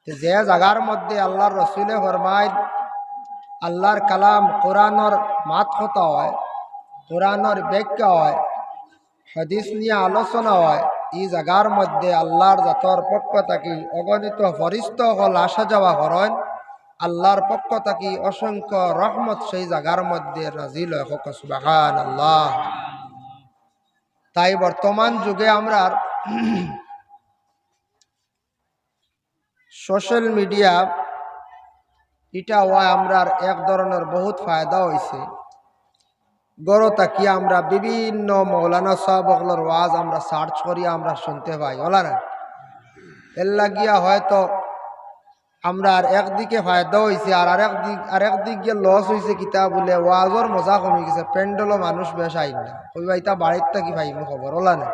যে জায়গার মধ্যে আল্লাহর রসুলে ফরমায় আল্লাহর কালাম কোরআনর মাত কথা হয়, কোরআনর ব্যাখ্যা হয়, হাদিস নিয়ে আলোচনা হয়, এই জায়গার মধ্যে আল্লাহর জাতর পক্ষ থাকি অগণিত ফরিস্তা হল আসা যাওয়া করেন। আল্লাহর পক্ষ থাকি অসংখ্য রহমত সেই জায়গার মধ্যে নাজিল হয়। সুবহানাল্লাহ। তাই বর্তমান যুগে আমরা সোশ্যাল মিডিয়া এটা হয় আমরা এক ধরনের বহুত ফায়দা হয়েছে। গড় তাকিয়ে আমরা বিভিন্ন মৌলানা সাহাবগুলোর ওয়াজ আমরা সার্চ করি, আমরা শুনতে পাই, হলা না? এর লাগিয়া হয়তো আমরা আর একদিকে ফায়দা হয়েছে আর আরেক দিক গিয়ে লস হয়েছে। কিতাব বলে ওয়াজর মজা কমে গেছে, প্যান্ডেলও মানুষ বেশ আইন না। ওই ভাইটা বাড়ির থাকি পাইমু খবর, হলা না?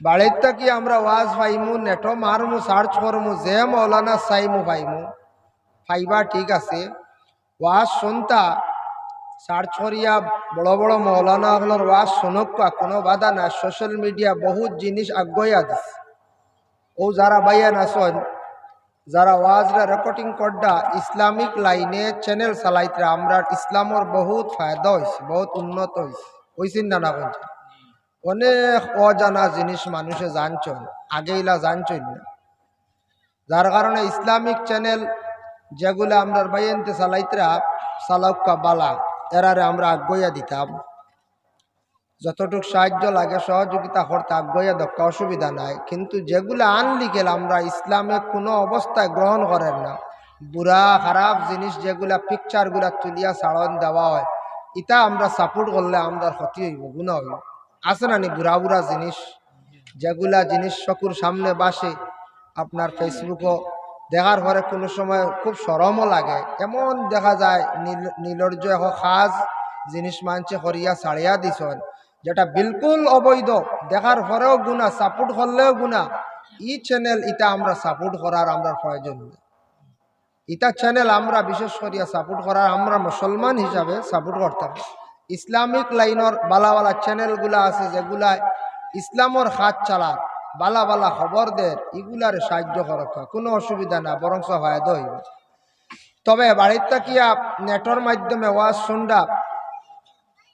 বাড়ির থাকি আমরা ওয়াজ পাইমু, নেটও মারমু, সার্চ করমু, যে মৌলানা চাইমু পাইমু, পাইবা ঠিক আছে। ওয়াজ শুনতা সার্চ করিয়া বড় বড় মৌলানা হলোর ওয়াজ শুনক, কোনো বাধা না। সোশ্যাল মিডিয়া বহুত জিনিস আগ্রয়া দিছে। ও যারা বাইয়ান আসন, যারা ওয়াজরা রেকর্ডিং করডা ইসলামিক লাইনে চ্যানেল চালাইতরা, আমরা ইসলামর বহুত ফায়দা হয়েছে, বহুত উন্নত হয়েছে, হয়েছেন না? না বলছে অনেক অজানা জিনিস মানুষে জানছেন, আগেইলা জানছেন না। যার কারণে ইসলামিক চ্যানেল যেগুলো আমরা বাইয়ানতে চালাইতরা চালাক্কা বালা, এরারে আমরা আগ্রয়া দিতাম। যতটুকু সাহায্য লাগে সহযোগিতা করতে আগ্রয়া দক্কা, অসুবিধা নাই। কিন্তু যেগুলো আনলিগেল আমরা ইসলামে কোনো অবস্থায় গ্রহণ করেন না, বুড়া খারাপ জিনিস যেগুলা পিকচারগুলা তুলিয়া ছাড়ন দেওয়া হয়, ইটা আমরা সাপোর্ট করলে আমরা ক্ষতি হইব, গুণা হইব। আছে না নি বুড়া বুড়া জিনিস, যেগুলা জিনিস চকুর সামনে বাসে, আপনার ফেসবুকও দেখার পরে কোনো সময় খুব শরমও লাগে। এমন দেখা যায় নির্লজ্জ এক খাস জিনিস মানছে করিয়া ছাড়িয়া দিছন, যেটা বিলকুল অবৈধ, দেখার পরেও গুণা, সাপোর্ট করলেও গুণা। ই চ্যানেল ইটা আমরা সাপোর্ট করার আমরা প্রয়োজন নেই। ইটা চ্যানেল আমরা বিশেষ করিয়া সাপোর্ট করার, আমরা মুসলমান হিসাবে সাপোর্ট করতাম। ইসলামিক লাইনের বালা বালা চ্যানেলগুলা আছে, যেগুলা ইসলামর হাত চালা, বালা বালা খবর দেয়, এগুলার সাহায্য করা, কোনো অসুবিধা না, বরং ফায়দা হইব। তবে বাড়ির তাকিয়া নেটের মাধ্যমে ওয়াজ শুনডা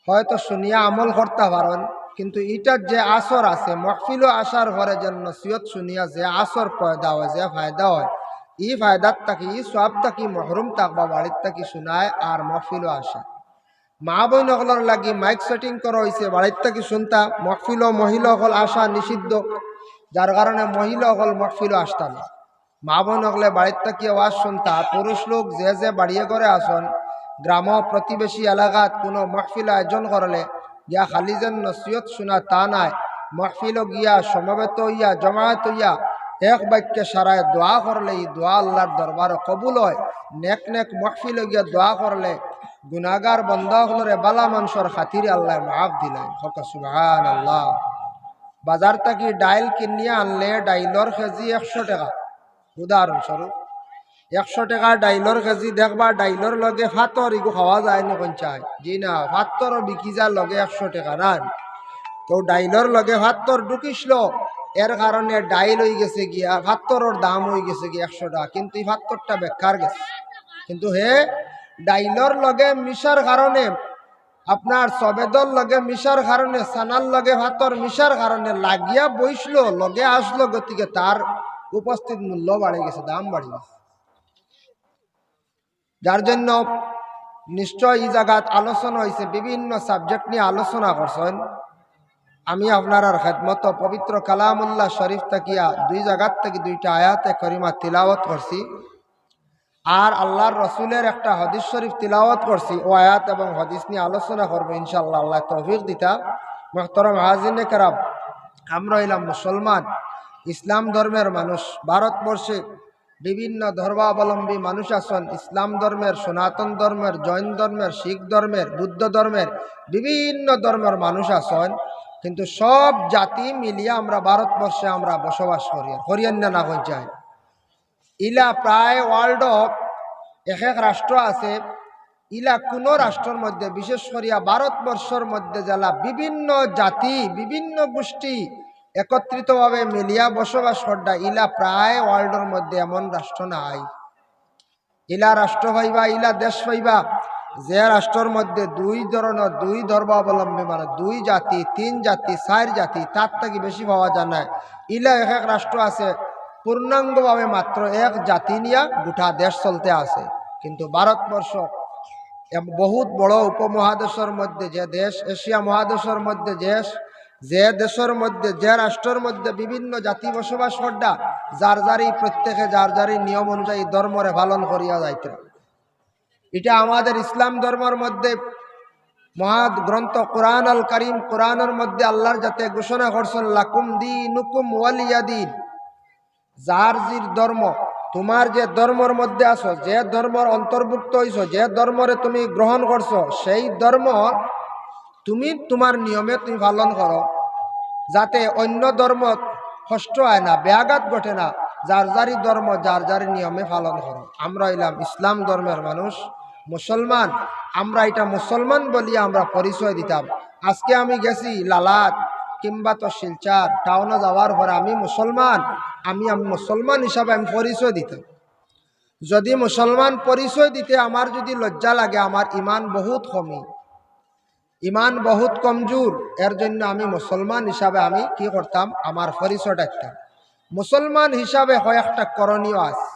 হয়তো শুনিয়া আমল করতে পারেন, কিন্তু এটার যে আসর আছে, মহফিলও আসার পরে যেন নসিহত শুনিয়া যে আসর পয়দা হয়, যে ফায়দা হয়, এই ফায়দার তাকি, এই সব তাকি মহরুম থাকবা বাড়ির তাকি শুনায় আর মহফিলও আসে। মা বইন সকলের লাগি মাইক সেটিং করা হয়েছে, বাড়ির তাকি শুনতা। মহফিলও মহিলা সকল আসা নিষিদ্ধ, যার কারণে মহিলা সকল মহফিলও আসতা না। মা বোন সকলে বাড়ির তাকি আওয়াজ শুনতা। পুরুষ লোক যে বাড়িয়ে করে আসন, গ্রাম প্রতিবেশী এলাকাত কোনো মহফিল আয়োজন করলে গিয়া খালি যেন নসিহত শোনা তা নাই, মহফিলও গিয়া সমবেত হইয়া জমায়েত হইয়া এক বাক্যে সারায় দোয়া করলে এই দোয়া আল্লাহর দরবারে কবুল হয়। নেক নেক মহফিলও গিয়া দোয়া করলে গুনাগার বন্দাগুলোরে বালা মানুষের খাতিরে আল্লাহ মাফ দিলেন। সুবহানাল্লাহ। বাজার থেকে ডাইল কিনিয়া আনলে ডাইলর কেজি 100 টাকা, উদাহরণস্বরূপ 100 টাকা ডাইলর কেজি। দেখবা ডাইলর লগে ভাতর ইগু খাওয়া যায় না পঞ্চায়, জি না, ভাতরও বিকি যায় লগে 100 টাকা না। তো ডাইলর লগে ভাতর ঢুকিসল, এর কারণে ডাইল হয়ে গেছে গিয়া, ভাতরের দাম হয়ে গেছে গিয়া 100 টাকা, কিন্তু এই ভাতরটা বেকার গেছে। কিন্তু হে ডাইলর লগে মিশার কারণে, আপনার সবেদর লগে মিশার কারণে, সানার লগে ভাতর মিশার কারণে লাগিয়া বইসলো, লগে আসলো, গতিকে তার উপস্থিত মূল্য বাড়ে গেছে, দাম বাড়ে গেছে। যার জন্য নিশ্চয় এই জায়গাত আলোচনা হয়েছে, বিভিন্ন সাবজেক্ট নিয়ে আলোচনা করছেন। আমি আপনার খেদমত পবিত্র কালামুল্লাহ শরীফ তাকিয়া 2 জায়গার থেকে 2টা আয়াতে করিমা তিলাওয়াত করছি, আর আল্লাহর রসুলের একটা হাদিস শরীফ তিলাওয়াত করছি। ও আয়াত এবং হাদিস নিয়ে আলোচনা করবো ইনশাআল্লাহ, আল্লাহ তৌফিক দিতা। মুহতারাম হাজিরিনে কেরাম, আমরা হইলাম মুসলমান, ইসলাম ধর্মের মানুষ। ভারতবর্ষে বিভিন্ন ধর্মাবলম্বী মানুষ আছেন, ইসলাম ধর্মের, সনাতন ধর্মের, জৈন ধর্মের, শিখ ধর্মের, বুদ্ধ ধর্মের, বিভিন্ন ধর্মের মানুষ আছেন। কিন্তু সব জাতি মিলিয়ে আমরা ভারতবর্ষে আমরা বসবাস করি, হরিয়ানা না হয়ে যায়। ইলা প্রায় ওয়ার্ল্ড এক এক রাষ্ট্র আছে, ইলা কোনো রাষ্ট্রের মধ্যে, বিশেষ করিয়া ভারতবর্ষের মধ্যে যারা বিভিন্ন জাতি, বিভিন্ন গোষ্ঠী একত্রিতভাবে মিলিয়া বসবাস করডা ইলা প্রায় ওয়ার্ল্ডের মধ্যে এমন রাষ্ট্র নাই। ইলা রাষ্ট্র পাইবা, ইলা দেশ পাইবা যে রাষ্ট্রের মধ্যে দুই ধরনের দুই ধর্মাবলম্বী, মানে দুই জাতি, তিন জাতি, চার জাতি, তার থেকে বেশি পাওয়া যায় না। ইলা এক এক রাষ্ট্র আছে পূর্ণাঙ্গভাবে মাত্র এক জাতি নিয়ে গোটা দেশ চলতে আছে। কিন্তু ভারতবর্ষ বহুত বড় উপমহাদেশের মধ্যে যে দেশ, এশিয়া মহাদেশের মধ্যে যে দেশের মধ্যে, যে রাষ্ট্রের মধ্যে বিভিন্ন জাতি বসবাস করডা, যার যারই প্রত্যেকে যার যারই নিয়ম অনুযায়ী ধর্মরে পালন করিয়া যাইতে। এটা আমাদের ইসলাম ধর্মের মধ্যে মহাগ্রন্থ কোরআন আল করিম, কোরআনের মধ্যে আল্লাহর যাতে ঘোষণা করছেন লাকুম দীনুকুম ওয়ালিয়া দীন। যার জির ধর্ম, তোমার যে ধর্মের মধ্যে আছো, যে ধর্মের অন্তর্ভুক্ত হইছো, যে ধর্মরে তুমি গ্রহণ করছো, সেই ধর্ম তুমি তোমার নিয়মে তুমি পালন করো, যাতে অন্য ধর্ম কষ্ট হয় না, ব্যাঘাত ঘটে না। যার যারই ধর্ম যার যারই নিয়মে পালন করো। আমরা হইলাম ইসলাম ধর্মের মানুষ, মুসলমান। আমরা এটা মুসলমান বলিয়া আমরা পরিচয় দিতাম। আজকে আমি গেছি লালাত কিংবা তো শিলচার টাউনে যাওয়ার পরে আমি মুসলমান, আমি মুসলমান হিসাবে আমি পরিচয় দিতাম। যদি মুসলমান পরিচয় দিতে আমার যদি লজ্জা লাগে, আমার ইমান বহুত কমি, ইমান বহুত কমজোর, এর জন্য আমি মুসলমান হিসাবে আমি কি করতাম, আমার পরিচয়টা একটা মুসলমান হিসাবে কয়েকটা করণীয় আছে।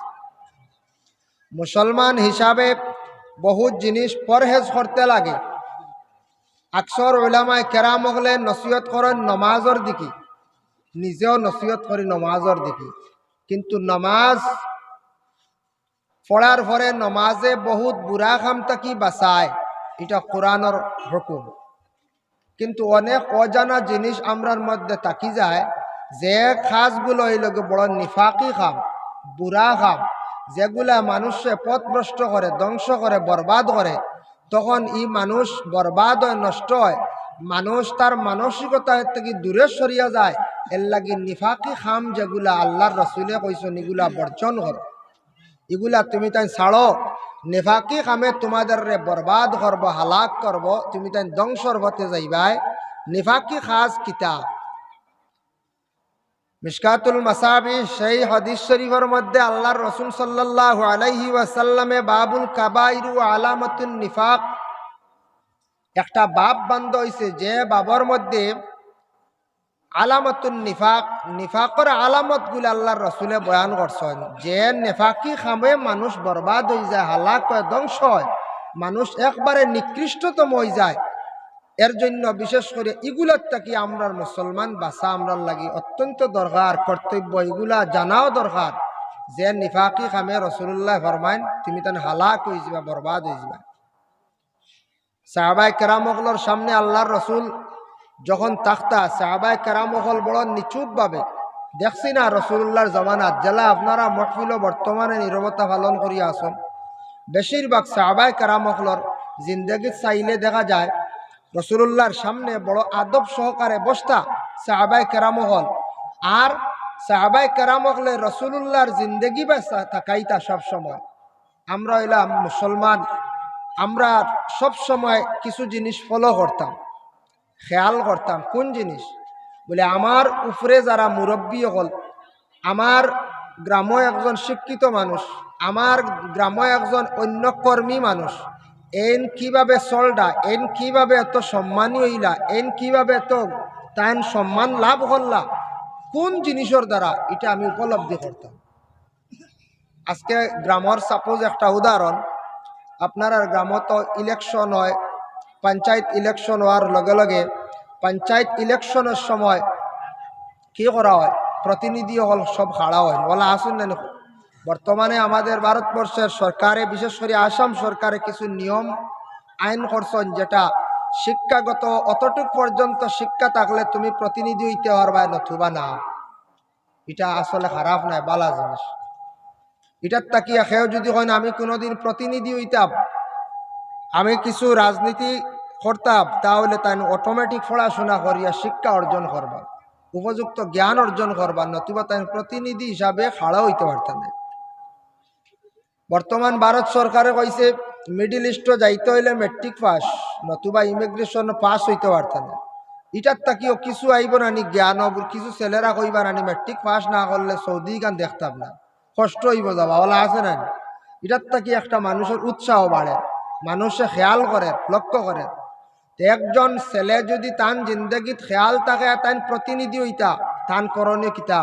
মুসলমান হিসাবে বহুত জিনিস পরহেজ করতে লাগে। আকসর উলামায়ে কেরাম হলে নসিহত করেন নমাজের দিকে, নিজেও নসিহত করি নমাজের দিকে। কিন্তু নমাজ পড়ার পরে নমাজে বহুত বুড়া কাম থাকি বাঁচায়, এটা কোরআনের হুকুম। কিন্তু অনেক অজানা জিনিস আমরার মধ্যে থাকি যায়, যে কাজগুলো এই লোকে বড় নিফাকি কাম, বুড়া কাম, যেগুলা মানুষে পথভ্রষ্ট করে, ধ্বংস করে, বরবাদ করে। তখন এই মানুষ বরবাদ হয়, নষ্ট হয়, মানুষ তার মানসিকতা থেকে দূরে সরিয়া যায়। এর লাগি নিফাকি খাম যেগুলা আল্লাহর রসুলে কইছেন এগুলা বর্জন করো, এগুলা তুমি তাই ছাড়ো। নেফাকি কামে তোমাদের বরবাদ করবো, হালাক করব, তুমি তাই ধ্বংসর হতে যাইবাই। নেফাকি খাস কিতাব মিশকাতুল মাসাবি, সেই হাদিস শরীফের মধ্যে আল্লাহর রাসূল সাল্লাল্লাহু আলাইহি ওয়াসাল্লামে বাবুল কাবাইর ওয়া আলামাতুন নিফাক একটা বাব বান্ধ হইছে, যে বাবার মধ্যে আলামাতুন নিফাক, নিফাকর আলামত গুলো আল্লাহর রসুলে বয়ান করছেন। যে নেফাকি খামে মানুষ বরবাদ হয়ে যায়, হালাক হয়, ধ্বংস হয়, মানুষ একবারে নিকৃষ্টতম হয়ে যায়। এর জন্য বিশেষ করে এগুলার থাকি আমরা মুসলমান বাসা আমরার লাগি অত্যন্ত দরকার, কর্তব্য, এগুলা জানাও দরকার। যে নিফাকি খামে রসুল্লাহ ফরমাইন তুমি তেন হালাক হয়ে যাবা, বরবাদ হয়ে যাবা। সাহাবায়ে কেরামগুলোর সামনে আল্লাহর রসুল যখন তাখতা, সাহাবায়ে কেরামহল বড় নিচুপভাবে দেখছি না রসুল্লাহর জমানাত, জেলা আপনারা মহফিল বর্তমানে নীরবতা পালন করিয়া আসুন। বেশিরভাগ সাহাবায়ে কেরামহলর জিন্দগি চাইলে দেখা যায় রসুল্লাহর সামনে বড় আদব সহকারে বসতা সাহাবায়ে কেরামহল, আর সাহাবায়ে কেরামহলে রসুল্লাহর জিন্দগি বেসা থাকাইতা সব সময়। আমরা হইলাম মুসলমান, আমরা সব সময় কিছু জিনিস ফলো করতাম, খেয়াল করতাম। কোন জিনিস বলে, আমার উপরে যারা মুরব্বী হল, আমার গ্রামে একজন শিক্ষিত মানুষ, আমার গ্রামে একজন অন্য কর্মী মানুষ, এন কিভাবে চলডা, এন কিভাবে এত সম্মানী হইলা, এন কিভাবে এত তাইন সম্মান লাভ করলা, কোন জিনিসের দ্বারা, এটা আমি উপলব্ধি করতাম। আজকে গ্রামের সাপোজ একটা উদাহরণ, আপনার গ্রামত ইলেকশন হয়, পঞ্চায়েত ইলেকশন হওয়ার লগে লগে পঞ্চায়েত ইলেকশনের সময় কি করা হয়, প্রতিনিধি হল সব খাড়া হয়, বলা আসুন না। বর্তমানে আমাদের ভারতবর্ষের সরকারে, বিশেষ করে আসাম সরকারে কিছু নিয়ম আইন করছেন, যেটা শিক্ষাগত অতটুক পর্যন্ত শিক্ষা থাকলে তুমি প্রতিনিধি হইতে পারবা, নতুবা না। এটা আসলে খারাপ নয়, বালা জিনিস। এটার তাকিয়া খেয়েও যদি হয় না আমি কোনোদিন প্রতিনিধি হইতাম, আমি কিছু রাজনীতি করতাম, তাহলে তাই অটোমেটিক পড়াশোনা করিয়া শিক্ষা অর্জন করবা, উপযুক্ত জ্ঞান অর্জন করবা, নতুবা তাই প্রতিনিধি হিসাবে খাড়া হইতে পারতাম না। বর্তমান ভারত সরকারে কইছে মিডিল ইস্টে যাইতে হইলে মেট্রিক পাস, নতুবা ইমিগ্রেশন পাস হইতে পারতাম না। ইটার তাকিও কিছু আইব নানি জ্ঞান কিছু ছেলেরা কইবা নানি মেট্রিক পাস না করলে সৌদি গান দেখতাম না, কষ্ট হইব যাবা ওলা আছে না। এটার তাকি একটা মানুষের উৎসাহ বাড়ে, মানুষে খেয়াল করে, লক্ষ্য করে। একজন ছেলে যদি তান জিন্দগিত খেয়াল থাকে, তান প্রতিনিধি হইতা, তান করণীয় কিতা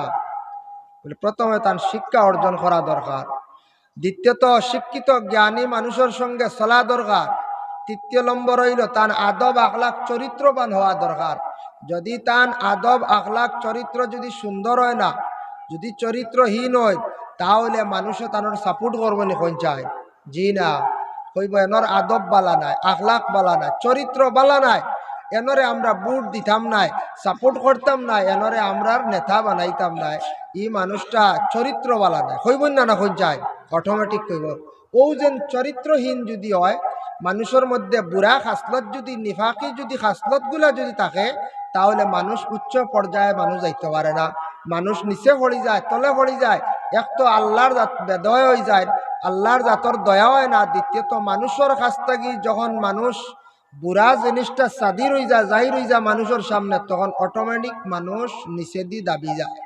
বলে প্রথমে তান শিক্ষা অর্জন করা দরকার, দ্বিতীয়ত শিক্ষিত জ্ঞানী মানুষের সঙ্গে চলা দরকার, তৃতীয় নম্বর হইল তান আদব আখলাক চরিত্রবান হওয়া দরকার। যদি তান আদব আখলাক চরিত্র যদি সুন্দর হয় না, যদি চরিত্রহীন হয়, তাহলে মানুষে তানোর সাপোর্ট করবো নি কোন চায়? জি না, কইব এনর আদব বালা নাই, আখলাক বালা নাই, চরিত্র বালা নাই, এনরে আমরা বুট দিতাম নাই, সাপোর্ট করতাম না, এনরে আমরার নেতা বানাইতাম নাই, ই মানুষটা চরিত্র বালা নাই, কইব না না কোন চায়? অটোমেটিক কইব। ও যেন চরিত্রহীন যদি হয়, মানুষের মধ্যে বুড়া খাসলত যদি নিফাকি যদি খাসলত গুলা যদি থাকে, তাহলে মানুষ উচ্চ পর্যায়ে মানুষ যাইতে পারে না, মানুষ নিচে পড়ি যায়, তলে পড়ি যায়। এক তো আল্লাহর জাত বেদয় হয়ে যায়, আল্লাহর জাতর দয়া হয় না। দ্বিতীয়ত মানুষের কাছ থেকে যখন মানুষ বুড়া জিনিসটা সাদির হয়ে যায়, জাহির হয়ে যায় মানুষের সামনে, তখন অটোমেটিক মানুষ নিচে দিয়ে দাবি যায়।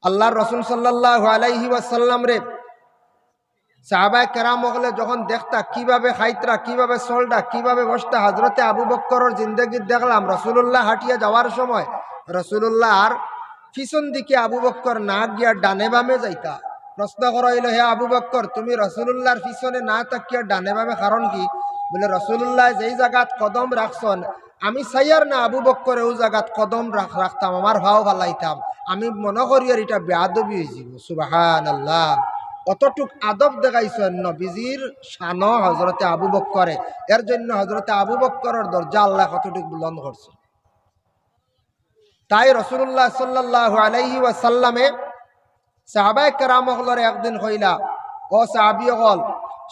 আল্লাহর রসুল সাল্লাল্লাহু আলাইহি ওয়াসাল্লাম রে সাহাবায়ে কেরাম হলে যখন দেখতা কিভাবে খাইতরা, কিভাবে চলটা, কিভাবে বসতা, হজরতে আবু বক্করের জিন্দগি দেখলাম। রসুল্লাহ হাঁটিয়া যাওয়ার সময় রসুল্লাহর পিছন দিকে আবু বক্কর না গিয়া ডানে বামে যাইতা। প্রশ্ন করা হইল, হে আবু বক্কর, তুমি রসুল্লাহর পিছনে না তাকিয়া ডানে বামে কারণ কি? বলে রসুল্লাহ যেই জায়গাত কদম রাখছেন, আমি চাইয়ার না আবু বক্কর ও জায়গাত কদম রাখতাম, আমার ভাও ফালাইতাম, আমি মনে করি আর এটা বেয়াদবি হয়ে যাব। সুবহানাল্লাহ। অতটুক আদব দেখাইছেন নবীজির শান হজরতে আবু বক্করে, এর জন্য হজরতে আবু বক্করের দরজা আল্লাহ কতটুক বুলন্দ করছে। তাই রসুল্লাহ সাল্লাল্লাহু আলাইহি ওয়াসাল্লামে সাহাবায়ে কেরাম হলরে একদিন হইলা, ও সাহাবী হল,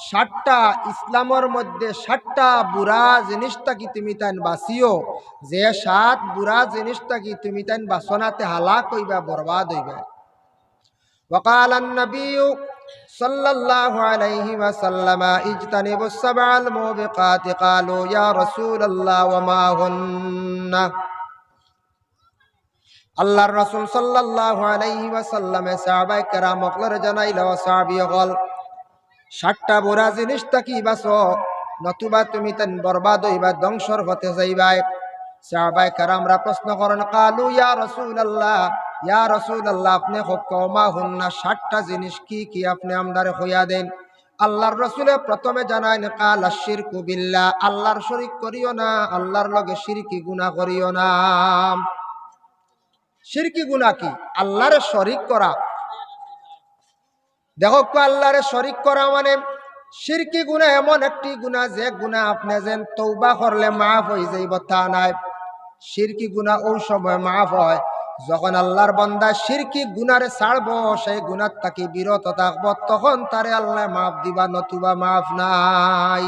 60টা ইসলামের মধ্যে 60টা বুড়া জিনিসটা কি তুমি তাইন বাঁচিও, যে 7 বুড়া জিনিসটা কি তুমি তাইন বাসনাতে হালাক হইবা, বরবাদ হইবা। وقال النبي صلى الله عليه وسلم اجتنبوا السبع الموبقات قالوا يا رسول الله وما هن। আল্লাহর রাসূল সাল্লাল্লাহু আলাইহি ওয়াসাল্লামে সাহাবায়ে কেরাম হলরে জানাইল, সাহাবী হল, 60টা বুড়া জিনিসটা কি বাঁচো, নতুবা তুমি তান বরবাদ হইবা, ধ্বংসর পথে যাইবা। সাহাবায়ে কেরামরা প্রশ্ন করেন, কালু ইয়া রাসূলুল্লাহ, ইয়া রাসূলুল্লাহ, আপনি হুকমা হুন্না 60টা জিনিস কি কি আপনি আমদারে হইয়া দেন। আল্লাহর রাসূলে প্রথমে জানাইন, কাল আশিরকু বিল্লাহ, আল্লাহর শরীক করিও না, আল্লাহর লগে শিরকি গুনাহ করিও না। শিরকি গুনাহ কি? আল্লাহরে শরীক করা। দেখো, আল্লাহরে শরীক করা মানে শিরকি গুনাহ এমন একটি গুনাহ, যে গুনাহ আপনি যেন তওবা করলে মাফ হয়ে যাইব তা নাই। শিরকি গুনাহ ওই সময় মাফ হয় যখন আল্লাহর বান্দা শিরকি গুনারে ছাড়বো, সেই গুনার থেকে বিরত থাকবো, তখন তারে আল্লাহ মাফ দিবা, নতুবা মাফ নাই।